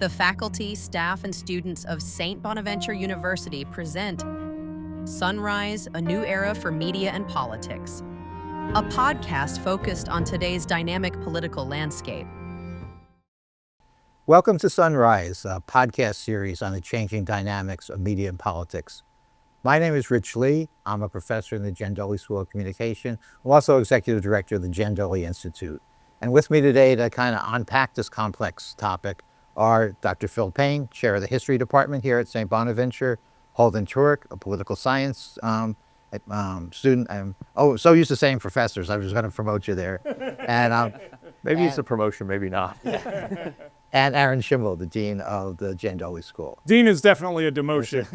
The faculty, staff, and students of St. Bonaventure University present Sunrise, a new era for media and politics, a podcast focused on today's dynamic political landscape. Welcome to Sunrise, a podcast series on the changing dynamics of media and politics. My name is Rich Lee. I'm a professor in the Gendoli School of Communication. I'm also executive director of the Gendoli Institute. And with me today to kind of unpack this complex topic are Dr. Phil Payne, chair of the history department here at St. Bonaventure, Holden Turek, a political science student. I'm so used to saying professors, I was going to promote you there. And maybe it's a promotion, maybe not. And Aaron Schimmel, the dean of the Gendoli School. Dean is definitely a demotion.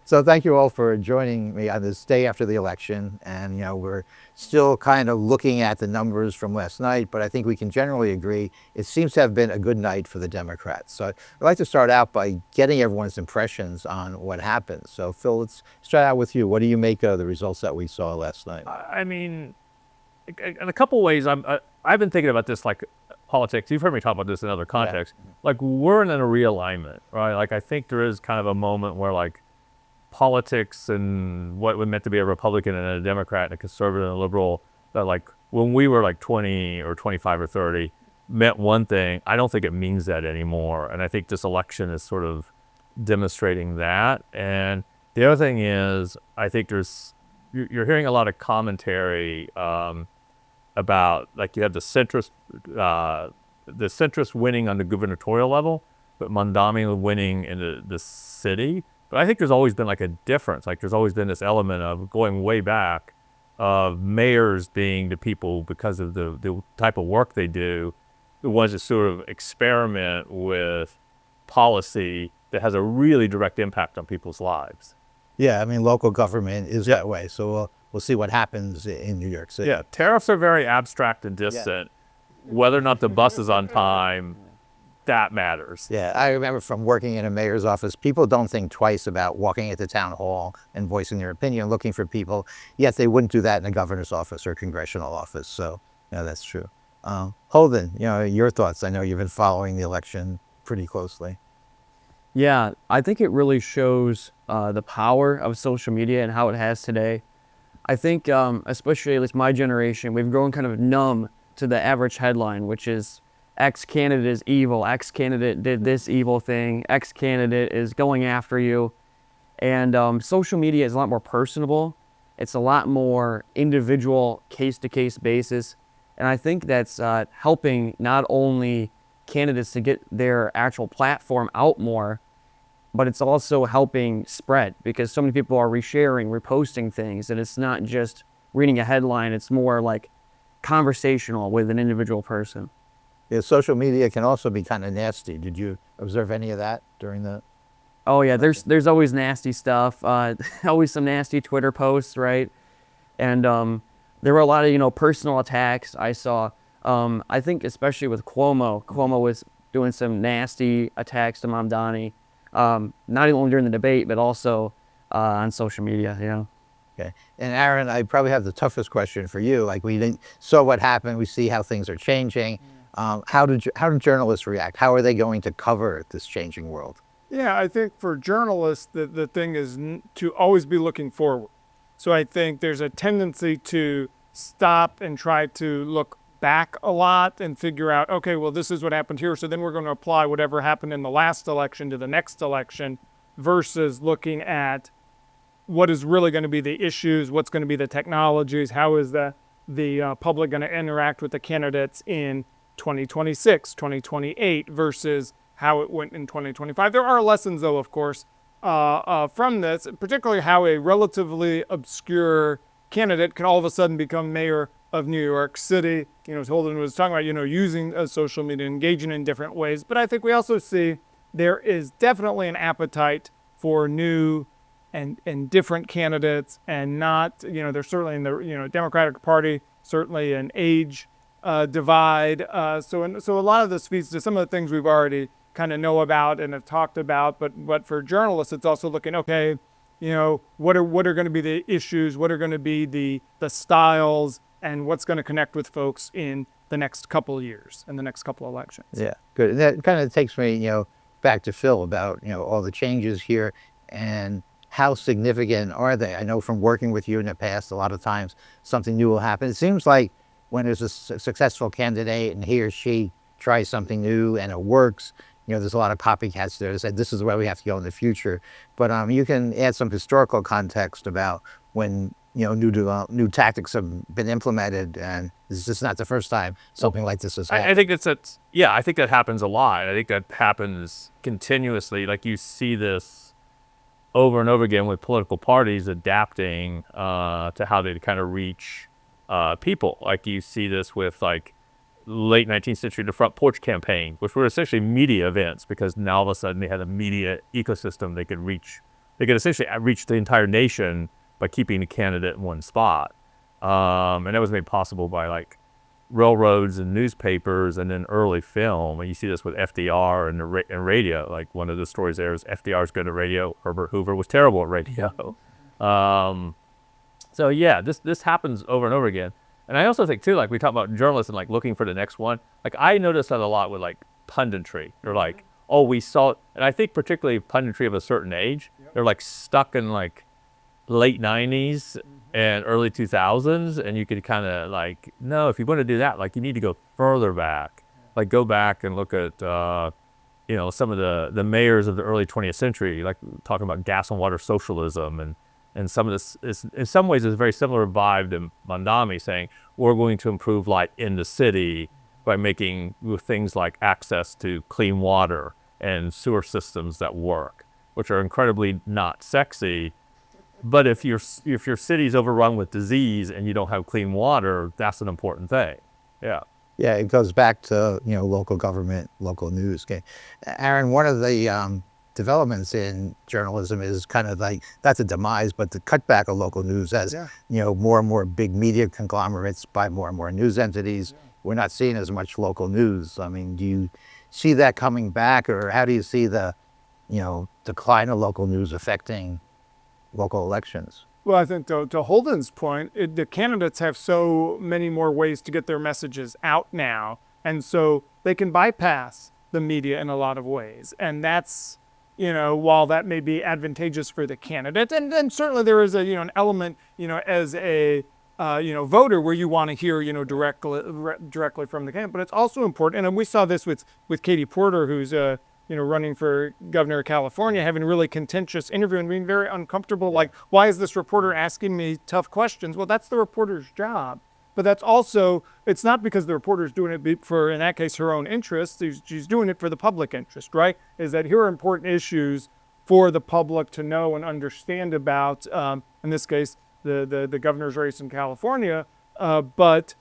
So thank you all for joining me on this day after the election. And, we're still kind of looking at the numbers from last night, but I think we can generally agree it seems to have been a good night for the Democrats. So I'd like to start out by getting everyone's impressions on what happened. So Phil, let's start out with you. What do you make of the results that we saw last night? I mean, in a couple ways, I've been thinking about this, like politics. You've heard me talk about this in other contexts. Yeah. Like, we're in a realignment, right? Like, I think there is kind of a moment where, like, politics and what was meant to be a Republican and a Democrat and a conservative and a liberal, that, like, when we were like 20 or 25 or 30 meant one thing. I don't think it means that anymore. And I think this election is sort of demonstrating that. And the other thing is, I think you're hearing a lot of commentary about, like, you have the centrist winning on the gubernatorial level, but Mondami winning in the city. But I think there's always been like a difference. Like, there's always been this element of going way back of mayors being the people, because of the type of work they do, the ones that sort of experiment with policy that has a really direct impact on people's lives. Yeah, I mean, local government is that way. So we'll see what happens in New York City. Yeah, tariffs are very abstract and distant. Yeah. Whether or not the bus is on time, that matters. Yeah, I remember from working in a mayor's office, people don't think twice about walking into town hall and voicing their opinion, looking for people, yet they wouldn't do that in a governor's office or congressional office. So, that's true. Holden, your thoughts. I know you've been following the election pretty closely. Yeah, I think it really shows the power of social media and how it has today. I think, especially at least my generation, we've grown kind of numb to the average headline, which is X candidate is evil, X candidate did this evil thing, X candidate is going after you. And social media is a lot more personable. It's a lot more individual, case-to-case basis. And I think that's helping not only candidates to get their actual platform out more, but it's also helping spread, because so many people are resharing, reposting things, and it's not just reading a headline, it's more like conversational with an individual person. Yeah, social media can also be kind of nasty. Did you observe any of that during the? Oh yeah, there's always nasty stuff. Always some nasty Twitter posts, right? And there were a lot of personal attacks I saw. I think especially with Cuomo. Cuomo was doing some nasty attacks to Mamdani, not only during the debate but also on social media. Okay. And Aaron, I probably have the toughest question for you. Like, we saw what happened. We see how things are changing. How do journalists react? How are they going to cover this changing world? Yeah, I think for journalists, the thing is to always be looking forward. So I think there's a tendency to stop and try to look back a lot and figure out, okay, well, this is what happened here, so then we're going to apply whatever happened in the last election to the next election, versus looking at what is really going to be the issues, what's going to be the technologies, how is the public going to interact with the candidates in 2026, 2028 versus how it went in 2025. There are lessons, though, of course, from this, particularly how a relatively obscure candidate can all of a sudden become mayor of New York City. As Holden was talking about, using social media, engaging in different ways. But I think we also see there is definitely an appetite for new and different candidates, and not, there's certainly in the Democratic Party, certainly an age divide. So a lot of this feeds to some of the things we've already kind of know about and have talked about. But for journalists, it's also looking, okay, what are going to be the issues? What are going to be the styles? And what's going to connect with folks in the next couple of years and the next couple of elections. Yeah, good. And that kind of takes me, back to Phil about, all the changes here and how significant are they? I know from working with you in the past, a lot of times something new will happen. It seems like when there's a successful candidate and he or she tries something new and it works, there's a lot of copycats there that say this is where we have to go in the future. But you can add some historical context about when new tactics have been implemented, and this is not the first time something like this has happened. I think I think that happens a lot. I think that happens continuously. Like you see this over and over again with political parties adapting to how they kind of reach people. Like you see this with like late 19th century, the front porch campaign, which were essentially media events, because now all of a sudden they had a media ecosystem they could essentially reach the entire nation by keeping the candidate in one spot. And that was made possible by like railroads and newspapers and then early film. And you see this with FDR and radio. Like one of the stories there is FDR's good at radio. Herbert Hoover was terrible at radio. So yeah, this happens over and over again. And I also think too, like we talk about journalists and like looking for the next one. Like I noticed that a lot with like punditry. They're like, oh, we saw, and I think particularly punditry of a certain age, they're like stuck in like late 90s and early 2000s, and you could kind of like, no, if you want to do that, like you need to go further back. Like go back and look at, some of the mayors of the early 20th century, like talking about gas and water socialism, and some of this is, in some ways, is a very similar vibe to Mondami saying, we're going to improve light in the city by making things like access to clean water and sewer systems that work, which are incredibly not sexy. But if your city's overrun with disease and you don't have clean water, that's an important thing. Yeah. Yeah, it goes back to, local government, local news. Okay. Aaron, one of the developments in journalism is kind of like, not the demise, but the cutback of local news as, more and more big media conglomerates buy more and more news entities. We're not seeing as much local news. I mean, do you see that coming back, or how do you see the, decline of local news affecting local elections? Well, I think to Holden's point, the candidates have so many more ways to get their messages out now, and so they can bypass the media in a lot of ways. And that's, while that may be advantageous for the candidate, and certainly there is an element, as a voter where you want to hear, directly from the candidate. But it's also important, and we saw this with Katie Porter, who's running for governor of California, having a really contentious interview and being very uncomfortable. Like, why is this reporter asking me tough questions? Well, that's the reporter's job. But that's also, it's not because the reporter's doing it for, in that case, her own interest. She's doing it for the public interest, right? Is that here are important issues for the public to know and understand about, in this case, the governor's race in California. But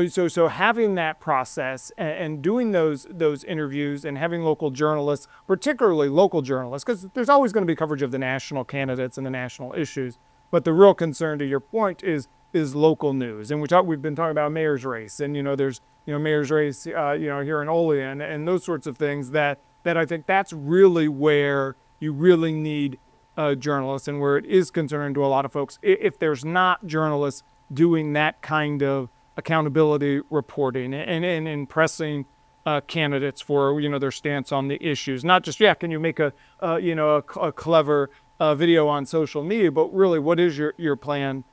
so having that process and doing those interviews and having local journalists, particularly local journalists, because there's always going to be coverage of the national candidates and the national issues. But the real concern, to your point, is local news. And we've been talking about mayor's race, and there's mayor's race here in Olean and those sorts of things that I think that's really where you really need journalists, and where it is concerning to a lot of folks if there's not journalists doing that kind of accountability reporting and pressing candidates for their stance on the issues. Not just can you make a clever video on social media, but really what is your plan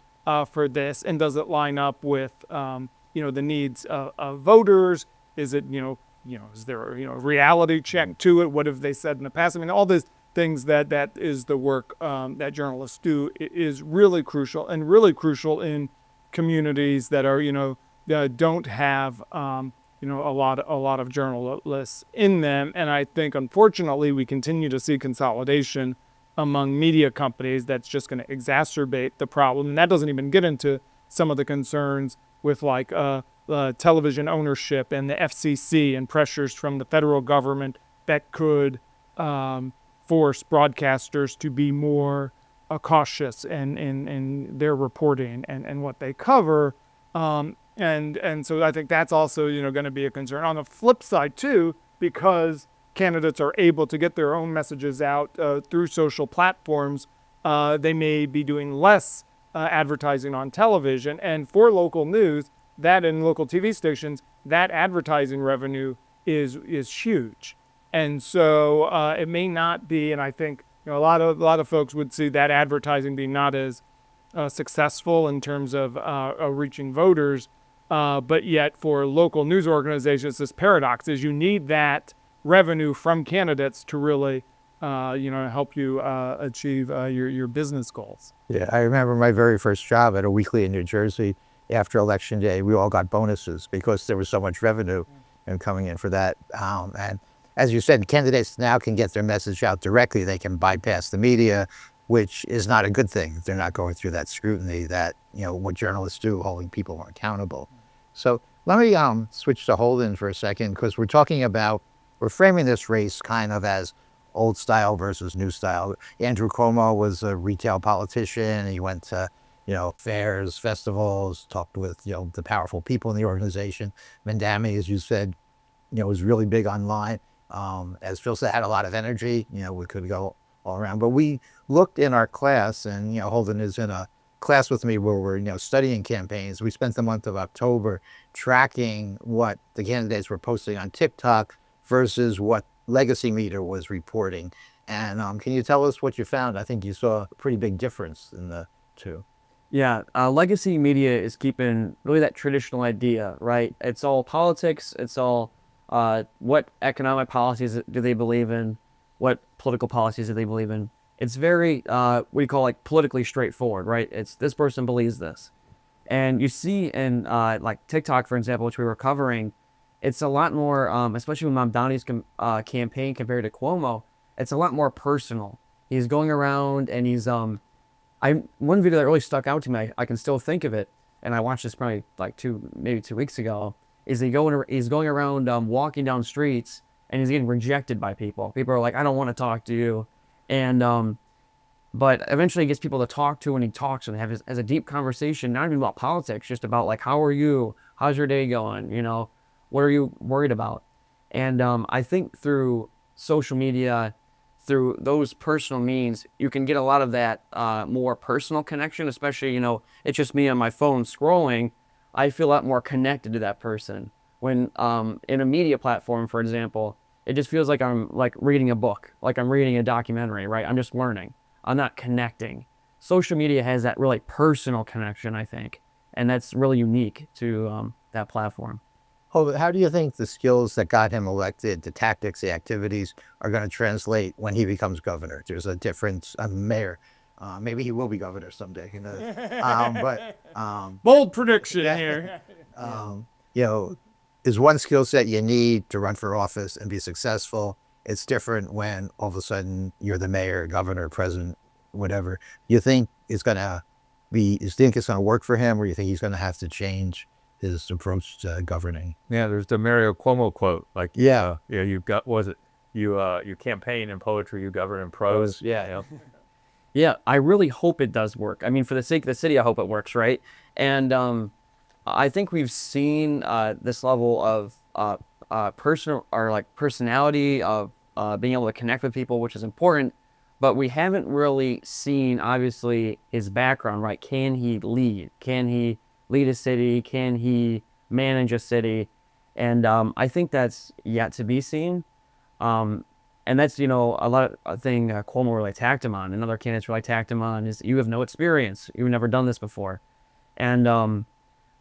for this, and does it line up with the needs of voters? Is it is there a reality check to it? What have they said in the past? I mean, all these things that is the work that journalists do is really crucial, and really crucial in communities that are don't have a lot of journalists in them. And I think unfortunately we continue to see consolidation among media companies that's just going to exacerbate the problem. And that doesn't even get into some of the concerns with like television ownership and the FCC and pressures from the federal government that could force broadcasters to be more cautious in their reporting and what they cover. And so I think that's also, going to be a concern. On the flip side too, because candidates are able to get their own messages out through social platforms, they may be doing less advertising on television. And for local news, that and local TV stations, that advertising revenue is huge. And so it may not be, and I think a lot of folks would see that advertising being not as successful in terms of reaching voters, but yet for local news organizations, this paradox is you need that revenue from candidates to really help you achieve your business goals. Yeah, I remember my very first job at a weekly in New Jersey. After Election Day, we all got bonuses because there was so much revenue coming in for that. And as you said, candidates now can get their message out directly. They can bypass the media, which is not a good thing. They're not going through that scrutiny that, what journalists do, holding people accountable. So let me switch to Holden for a second, because we're framing this race kind of as old style versus new style. Andrew Cuomo was a retail politician. He went to, fairs, festivals, talked with, the powerful people in the organization. Mandami, as you said, was really big online. As Phil said, had a lot of energy. We could go all around. But we looked in our class, and, Holden is in a class with me where we're, studying campaigns. We spent the month of October tracking what the candidates were posting on TikTok versus what legacy media was reporting. And can you tell us what you found? I think you saw a pretty big difference in the two. Yeah, legacy media is keeping really that traditional idea, right? It's all politics. It's all what economic policies do they believe in? What political policies do they believe in? It's very, what do you call, like, politically straightforward, right? It's this person believes this. And you see in like TikTok, for example, which we were covering, it's a lot more, especially with Mamdani's campaign compared to Cuomo, it's a lot more personal. He's going around and he's, one video that really stuck out to me, I can still think of it, and I watched this probably like maybe 2 weeks ago, is he's going around walking down streets, and he's getting rejected by people. People are like, I don't want to talk to you. And, but eventually he gets people to talk to, and he talks and has a deep conversation, not even about politics, just about like, how are you? How's your day going? What are you worried about? And I think through social media, through those personal means, you can get a lot of that more personal connection, especially, it's just me on my phone scrolling. I feel a lot more connected to that person. When in a media platform, for example, it just feels like I'm like reading a book, like I'm reading a documentary, right? I'm just learning. I'm not connecting. Social media has that really personal connection, I think, and that's really unique to that platform. Oh, how do you think the skills that got him elected, the tactics, the activities, are going to translate when he becomes governor? There's a difference. Mayor. Maybe he will be governor someday. Who knows? Bold prediction here. Is one skill set you need to run for office and be successful. It's different when all of a sudden you're the mayor, governor, president, whatever. You think it's going to work for him, or you think he's going to have to change his approach to governing? Yeah, there's the Mario Cuomo quote, like, you've got, you campaign in poetry, you govern in prose. Yeah, I really hope it does work. I mean, for the sake of the city, I hope it works, right? And I think we've seen this level of personal or like personality of being able to connect with people, which is important, but we haven't really seen, obviously, his background, right? Can he lead? Can he lead a city? Can he manage a city? And I think that's yet to be seen. And that's, a lot of thing Cuomo really attacked him on, and other candidates really attacked him on, is you have no experience. You've never done this before. And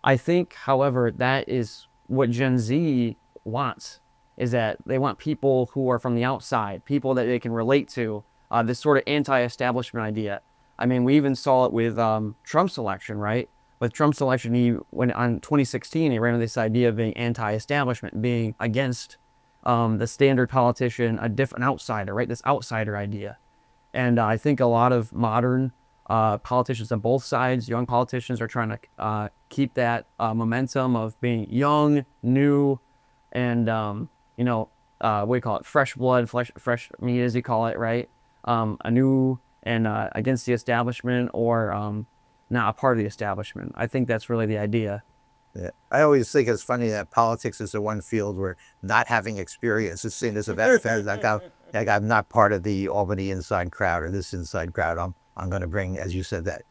I think, however, that is what Gen Z wants, is that they want people who are from the outside, people that they can relate to, this sort of anti-establishment idea. I mean, we even saw it with Trump's election, right? With Trump's election, on 2016, he ran with this idea of being anti-establishment, being against the standard politician, a different outsider, right? This outsider idea. And I think a lot of modern politicians on both sides, young politicians, are trying to keep that momentum of being young, new, and, what do you call it? Fresh blood, fresh meat, as you call it, right? A new and against the establishment, or not a part of the establishment. I think that's really the idea. Yeah. I always think it's funny that politics is the one field where not having experience is seen as a benefit. Like I'm not part of the Albany inside crowd or this inside crowd. I'm going to bring, as you said, that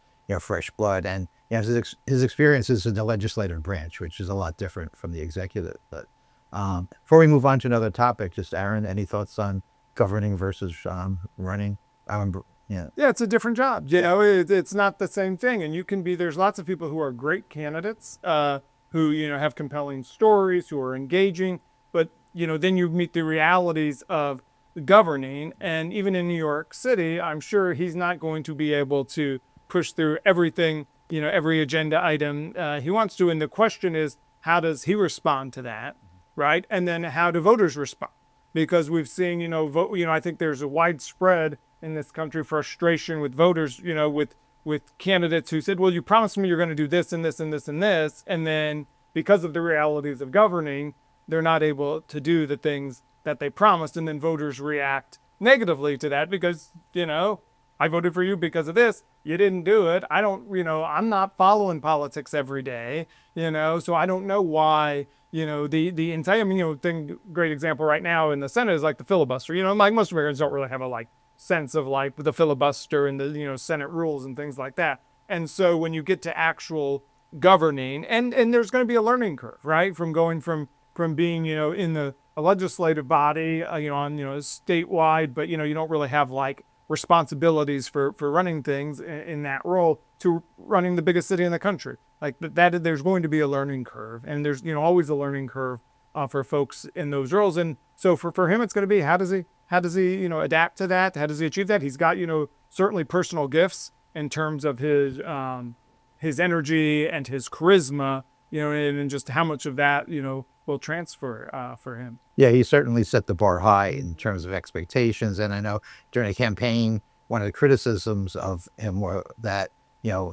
fresh blood. And Yeah, his experience is in the legislative branch, which is a lot different from the executive. But before we move on to another topic, just Aaron, any thoughts on governing versus running? Yeah. Yeah, it's a different job. It's not the same thing. And there's lots of people who are great candidates, who, have compelling stories, who are engaging. But, then you meet the realities of governing. And even in New York City, I'm sure he's not going to be able to push through everything, every agenda item he wants to. And the question is, how does he respond to that? Right. And then how do voters respond? Because we've seen, I think there's a widespread in this country frustration with voters, with candidates who said, well, you promised me you're going to do this and this and this and this. And then because of the realities of governing, they're not able to do the things that they promised. And then voters react negatively to that because, I voted for you because of this. You didn't do it. I'm not following politics every day, so I don't know why, the entire, great example right now in the Senate is like the filibuster. Like most Americans don't really have a sense of the filibuster and the, Senate rules and things like that. And so when you get to actual governing, and there's going to be a learning curve, right? From going from being, in a legislative body, on, statewide, but, you don't really have responsibilities for running things in that role to running the biggest city in the country. There's going to be a learning curve, and there's, always a learning curve for folks in those roles. And so for him, it's going to be, how does he, adapt to that? How does he achieve that? He's got, certainly personal gifts in terms of his energy and his charisma, and just how much of that, will transfer for him. Yeah, he certainly set the bar high in terms of expectations. And I know during the campaign, one of the criticisms of him were that,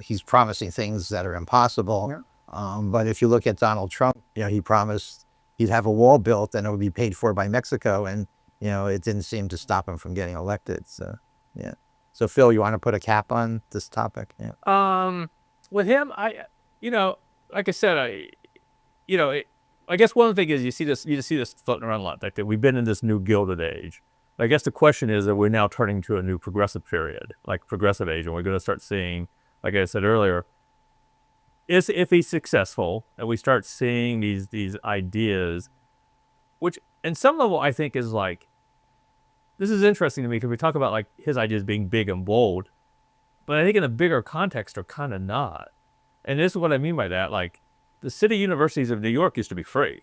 he's promising things that are impossible. Yeah. But if you look at Donald Trump, he promised he'd have a wall built and it would be paid for by Mexico. And, it didn't seem to stop him from getting elected. So, yeah. So, Phil, you want to put a cap on this topic? Yeah. With him, like I said, I guess one thing is you just see this floating around a lot. That we've been in this new Gilded Age. I guess the question is that we're now turning to a new progressive period, like progressive age, and we're going to start seeing, like I said earlier, if he's successful, and we start seeing these ideas, which in some level I think is this is interesting to me because we talk about his ideas being big and bold, but I think in a bigger context are kind of not. And this is what I mean by that. The city universities of New York used to be free.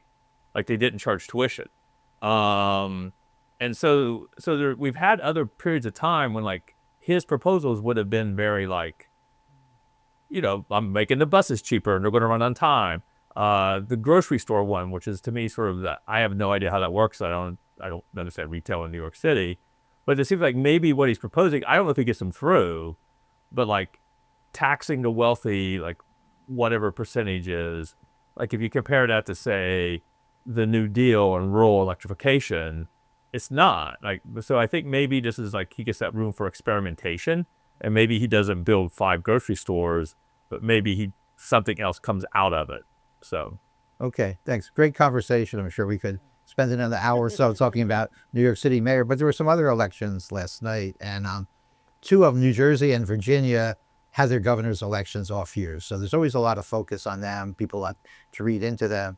They didn't charge tuition. And so we've had other periods of time when his proposals would have been very I'm making the buses cheaper and they're going to run on time. The grocery store one, which is to me sort of I have no idea how that works. I don't understand retail in New York City, but it seems like maybe what he's proposing, I don't know if he gets them through, but taxing the wealthy, whatever percentage is, if you compare that to say the New Deal and rural electrification, it's not so I think maybe this is he gets that room for experimentation, and maybe he doesn't build 5 grocery stores, but maybe something else comes out of it. So okay, thanks. Great conversation. I'm sure we could spend another hour or so talking about New York City mayor, but there were some other elections last night, and 2 of them, New Jersey and Virginia, had their governor's elections off years. So there's always a lot of focus on them. People like to read into them.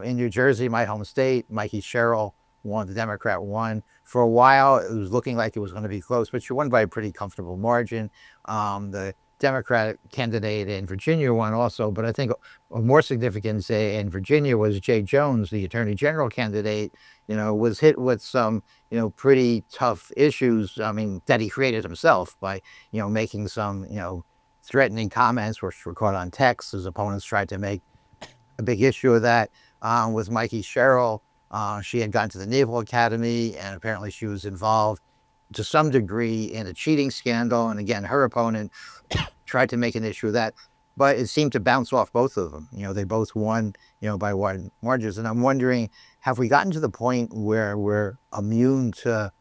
In New Jersey, my home state, Mikey Sherrill won, the Democrat won. For a while, it was looking like it was going to be close, but she won by a pretty comfortable margin. The Democratic candidate in Virginia won also, but I think of more significance in Virginia was Jay Jones, the Attorney General candidate, was hit with some, pretty tough issues, that he created himself by, making some, threatening comments, which were caught on text. His opponents tried to make a big issue of that. With Mikey Sherrill, she had gone to the Naval Academy, and apparently she was involved to some degree in a cheating scandal. And again, her opponent tried to make an issue of that, but it seemed to bounce off both of them. They both won, by wide margins. And I'm wondering, have we gotten to the point where we're immune to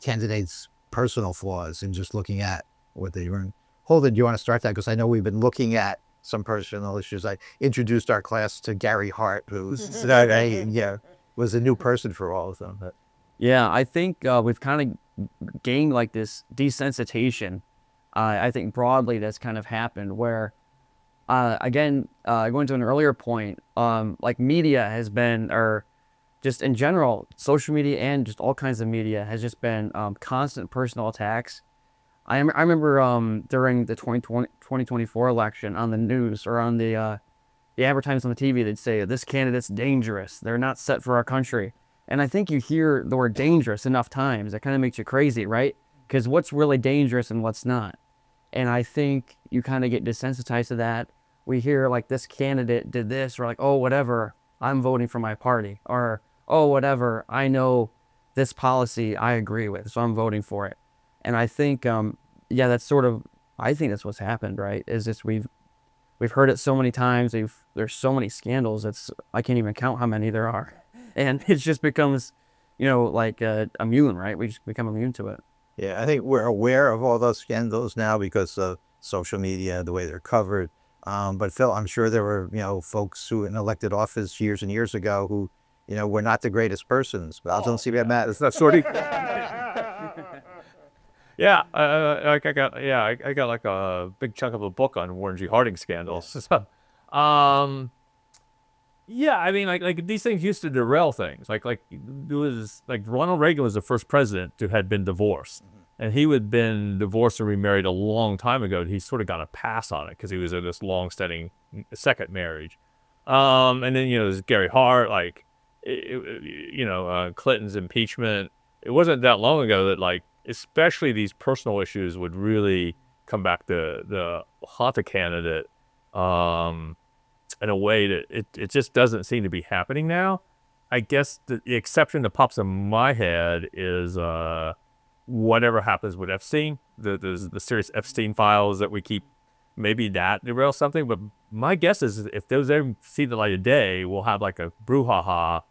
candidates' personal flaws and just looking at what they run? Holden, do you want to start that? Because I know we've been looking at some personal issues. I introduced our class to Gary Hart, who was a new person for all of them. But. Yeah, I think we've kind of gained this desensitization. I think broadly that's kind of happened where Again, going to an earlier point, like media has been, or just in general, social media and just all kinds of media has just been constant personal attacks. I remember during the 2024 election on the news or on the advertisements on the TV, they'd say, this candidate's dangerous. They're not set for our country. And I think you hear the word dangerous enough times, it kind of makes you crazy, right? Because what's really dangerous and what's not? And I think you kind of get desensitized to that. We hear like this candidate did this, or like, oh, whatever, I'm voting for my party. Or, oh, whatever, I know this policy I agree with, so I'm voting for it. And I think, yeah, that's sort of, I think that's what's happened, right? Is just we've heard it so many times. There's so many scandals. I can't even count how many there are. And it just becomes, like immune, right? We just become immune to it. Yeah, I think we're aware of all those scandals now because of social media, the way they're covered. But Phil, I'm sure there were, folks who in elected office years and years ago who, were not the greatest persons. But I don't see that matters. That's sort of. Yeah, I got like a big chunk of a book on Warren G. Harding scandals. Yeah, I mean, like these things used to derail things. Like it was like Ronald Reagan was the first president who had been divorced, and he had been divorced and remarried a long time ago. He sort of got a pass on it because he was in this long-standing second marriage. And then there's Gary Hart, like Clinton's impeachment. It wasn't that long ago that like especially these personal issues would really come back to the haunt a candidate. In a way that it just doesn't seem to be happening now. I guess the exception that pops in my head is whatever happens with Epstein, the serious Epstein files that we keep, maybe that derails something. But my guess is if those ever see the light of day, we'll have like a brouhaha,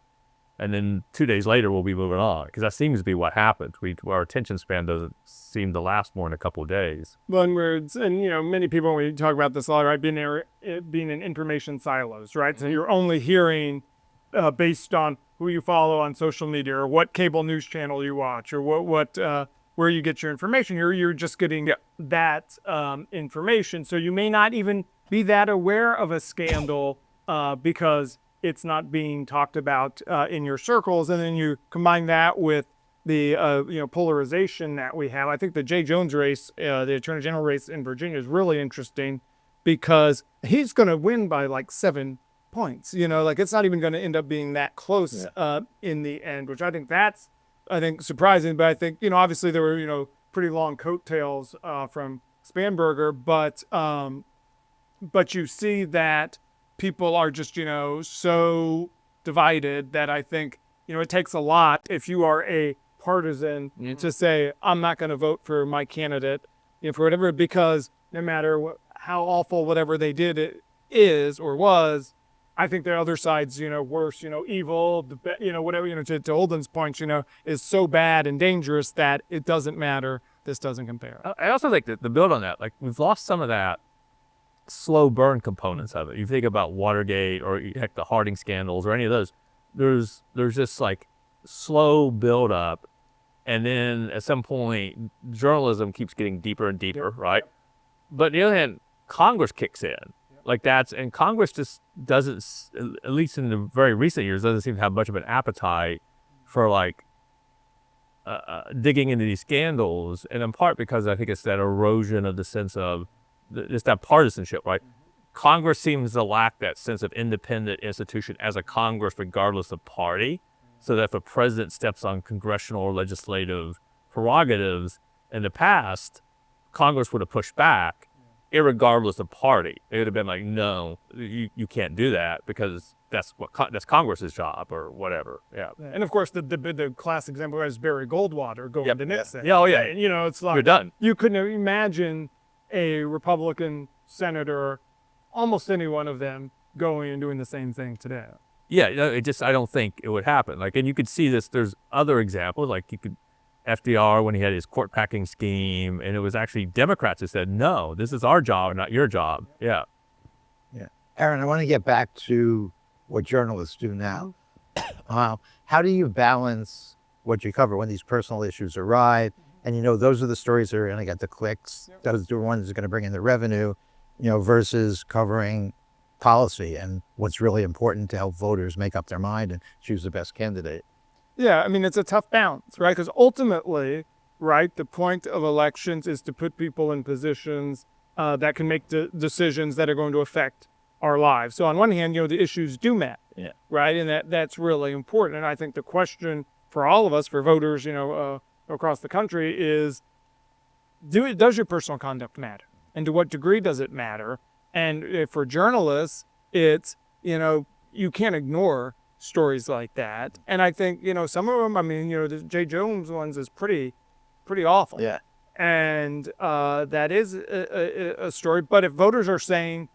and then 2 days later we'll be moving on, because that seems to be what happens. Our attention span doesn't seem to last more than a couple of days. One words, and many people, when we talk about this a lot, right, being in information silos, right? So you're only hearing based on who you follow on social media, or what cable news channel you watch, or what where you get your information. You're just getting that information, so you may not even be that aware of a scandal because it's not being talked about in your circles. And then you combine that with the polarization that we have. I think the Jay Jones race, the Attorney General race in Virginia, is really interesting because he's going to win by like 7 points. Like it's not even going to end up being that close in the end, which I think that's surprising. But I think obviously there were pretty long coattails from Spanberger, but you see that people are just so divided that I think it takes a lot if you are a partisan to say I'm not going to vote for my candidate for whatever, because no matter how awful whatever they did it is or was, I think the other side's worse, evil, whatever, to Holden's point, is so bad and dangerous that it doesn't matter. This doesn't compare. I also think that, to build on that, like we've lost some of that slow burn components of it. You think about Watergate or heck, the Harding scandals or any of those, there's just like slow build up, and then at some point journalism keeps getting deeper and deeper, right? But on the other hand, Congress kicks in. Like and Congress just doesn't, at least in the very recent years, doesn't seem to have much of an appetite for like digging into these scandals, and in part because I think it's that erosion of the sense of it's that partisanship, right? Congress seems to lack that sense of independent institution as a Congress, regardless of party, so that if a president steps on congressional or legislative prerogatives in the past, Congress would have pushed back, irregardless of party. It would have been like, no, you can't do that because that's Congress's job or whatever. Yeah. And of course, the class example is Barry Goldwater going to Nixon. Yeah, oh yeah. And, it's like you're done. You couldn't imagine a Republican senator, almost any one of them, going and doing the same thing today. Yeah, I don't think it would happen. Like, and you could see this. There's other examples, like FDR when he had his court packing scheme, and it was actually Democrats who said, no, this is our job, not your job. Yeah. Yeah. Aaron, I want to get back to what journalists do now. How do you balance what you cover when these personal issues arrive? And those are the stories that are going to get the clicks. Those are the ones that are going to bring in the revenue. versus covering policy and what's really important to help voters make up their mind and choose the best candidate. Yeah, I mean, it's a tough balance, right? Because ultimately, right, the point of elections is to put people in positions that can make decisions that are going to affect our lives. So on one hand, the issues do matter, Yeah. right? And that's really important. And I think the question for all of us, for voters, across the country is, does your personal conduct matter? And to what degree does it matter? And for journalists, it's, you can't ignore stories like that. And I think, some of them, I mean, the Jay Jones ones is pretty awful. Yeah. And that is a story. But if voters are saying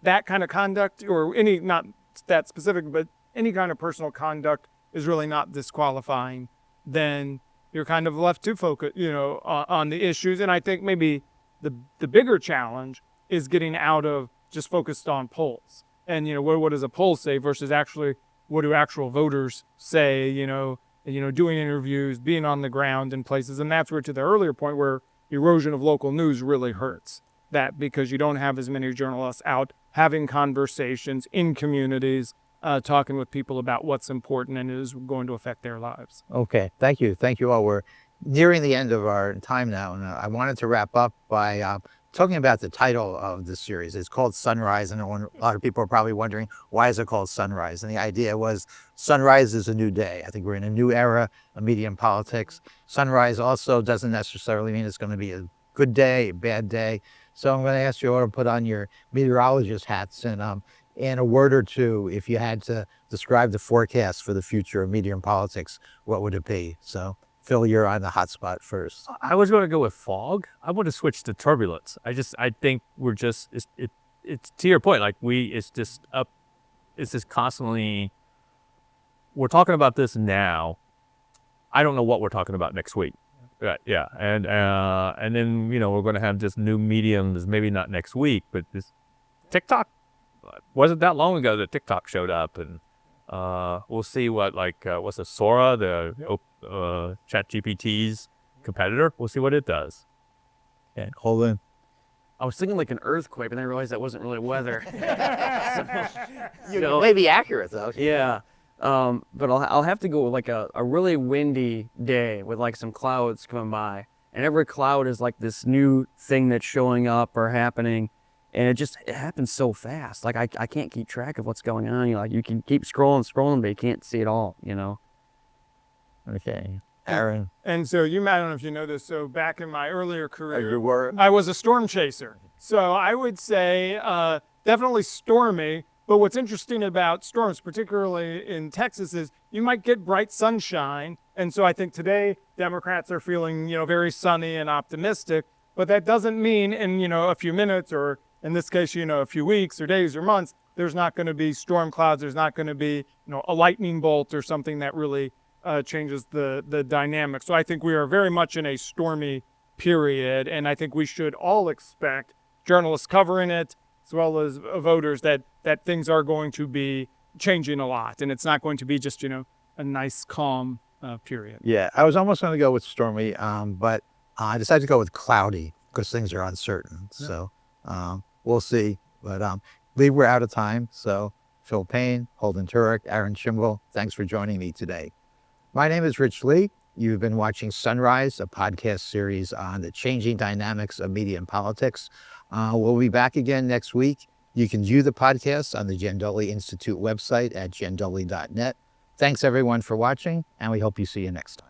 that kind of conduct, or any, not that specific, but any kind of personal conduct is really not disqualifying, then you're kind of left to focus, on the issues. And I think maybe the bigger challenge is getting out of just focused on polls. And, what does a poll say versus actually what do actual voters say, doing interviews, being on the ground in places. And that's where, to the earlier point, where erosion of local news really hurts. That because you don't have as many journalists out having conversations in communities, talking with people about what's important and is going to affect their lives. Okay, thank you. Thank you all. We're nearing the end of our time now, and I wanted to wrap up by talking about the title of the series. It's called Sunrise, and a lot of people are probably wondering, why is it called Sunrise? And the idea was sunrise is a new day. I think we're in a new era of media and politics. Sunrise also doesn't necessarily mean it's going to be a good day, a bad day. So I'm going to ask you all to put on your meteorologist hats and in a word or two, if you had to describe the forecast for the future of media and politics, what would it be? So Phil, you're on the hot spot first. I was going to go with fog. I want to switch to turbulence. I think we're just, it's to your point, like it's just constantly, we're talking about this now. I don't know what we're talking about next week. Yeah. And then, we're going to have just new mediums, maybe not next week, but this TikTok. Wasn't that long ago that TikTok showed up, and we'll see what, what's the Sora, the ChatGPT's competitor. We'll see what it does. Okay, hold on. I was thinking like an earthquake, but then I realized that wasn't really weather. It may be accurate though. Yeah. But I'll have to go with like a really windy day with like some clouds coming by, and every cloud is like this new thing that's showing up or happening. And it happens so fast. Like I can't keep track of what's going on. You can keep scrolling, but you can't see it all, Okay. Aaron. And so I don't know if you know this, so back in my earlier career, You were? I was a storm chaser. So I would say definitely stormy. But what's interesting about storms, particularly in Texas, is you might get bright sunshine. And so I think today Democrats are feeling, very sunny and optimistic. But that doesn't mean in, a few minutes, or in this case, a few weeks or days or months, there's not going to be storm clouds. There's not going to be, a lightning bolt or something that really changes the dynamic. So I think we are very much in a stormy period. And I think we should all expect, journalists covering it, as well as voters, that things are going to be changing a lot. And it's not going to be just, a nice, calm period. Yeah, I was almost going to go with stormy, but I decided to go with cloudy because things are uncertain. Yeah. So we'll see. But Lee, we're out of time. So Phil Payne, Holden Turek, Aaron Schimble, thanks for joining me today. My name is Rich Lee. You've been watching Sunrise, a podcast series on the changing dynamics of media and politics. We'll be back again next week. You can view the podcast on the Jandoli Institute website at jandoli.net. Thanks everyone for watching, and we hope you see you next time.